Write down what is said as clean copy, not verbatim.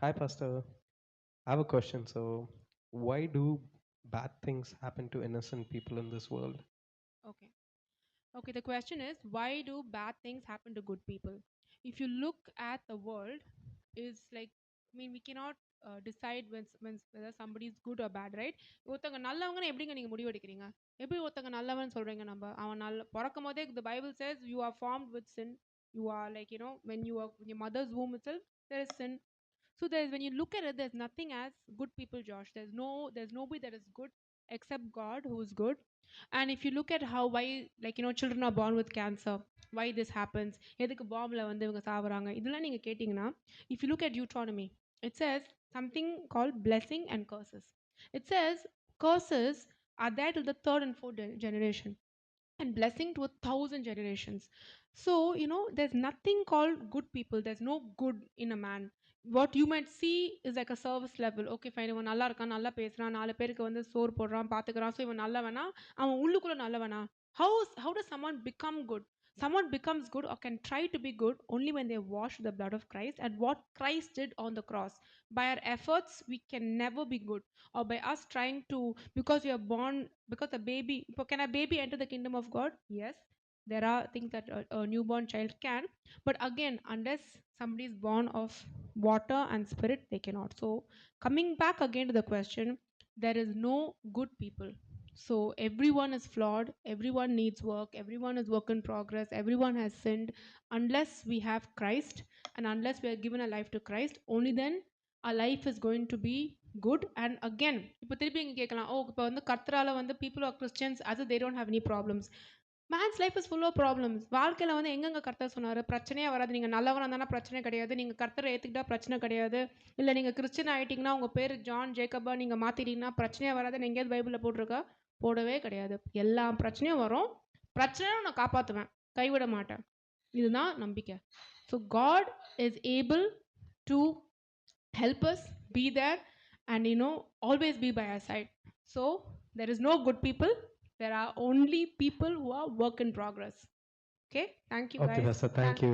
Hi, Pastor. I have a question. So, why do bad things happen to innocent people in this world? Okay. Okay, the question is why do bad things happen to good people? If you look at the world, is like we cannot decide when whether somebody is good or bad, right? ஒருத்தங்க நல்லவங்கன்னு எப்படிங்க நீங்க முடிவு எடுக்கிறீங்க? எப்படி ஒருத்தங்க நல்லவன் சொல்றீங்க நம்ம? அவன் நல்ல பொறக்கும் போதே the Bible says you are formed with sin. You are like, when you are in your mother's womb itself, there is sin. So there's when you look at it, there's nothing as good people, Josh. There's nobody that is good except God who is good. And if you look at how why like children are born with cancer, why this happens, எதுக்கு பாம்புல வந்து இவங்க சாவறாங்க இதெல்லாம் நீங்க கேட்டிங்கன்னா, if you look at Deuteronomy, it says something called blessing and curses. It says curses are there till the third and fourth generation, and blessing to 1,000 generations. So, there's nothing called good people. There's no good in a man. What you might see is like a service level. Okay, fine. இவன் நல்லா இருக்கான், நல்லா பேசுறான், 4 பேருக்கு வந்து சோறு போடுறான், பாத்துக்கிறான். So இவன் நல்லவனா? அவன் உள்ளுக்குள்ள நல்லவனா? How does someone become good? Someone becomes good or can try to be good only when they wash the blood of Christ and what Christ did on the cross. By our efforts, we can never be good, or by us trying to, because we are born, because a baby, can a baby enter the kingdom of God? Yes, there are things that a newborn child can, but again, unless somebody is born of water and spirit, they cannot. So coming back again to the question, there is no good people. So everyone is flawed, everyone needs work, everyone is work in progress, everyone has sinned. Unless we have Christ, and unless we are given a life to Christ, only then our life is going to be good. And again, இப்போ திருப்பி இங்க கேட்கலாம், ஓ இப்போ வந்து கர்த்தரால வந்து people are Christians as they don't have any problems. Man's life is full of problems. வாழ்க்கையில வந்து எங்கெங்க கர்த்தர் சொன்னாரு பிரச்சனையே வராது, நீங்க நல்லவனா இருந்தா பிரச்சனை கிடையாது, நீங்க கர்த்தரை ஏத்துக்கிட்டா பிரச்சனை கிடையாது, இல்ல நீங்க கிறிஸ்டியன் ஆயிட்டீங்கன்னா உங்க பேரு ஜான் ஜேக்கபா நீங்க மாத்திட்டீங்கன்னா பிரச்சனையே வராதுன்னு எங்கேயாவது பைபிள்ல போட்டிருக்கா? போடவே கிடையாது. எல்லா பிரச்சனையும் வரும். பிரச்சனையும் நான் காப்பாத்துவேன், கைவிட மாட்டேன். இதுதான் நம்பிக்கை. So God is able to help us be there, and always be by our side. So there is no good people, there are only people who are work in progress. Okay, thank you Okay, guys. Pastor. Thank Thank you.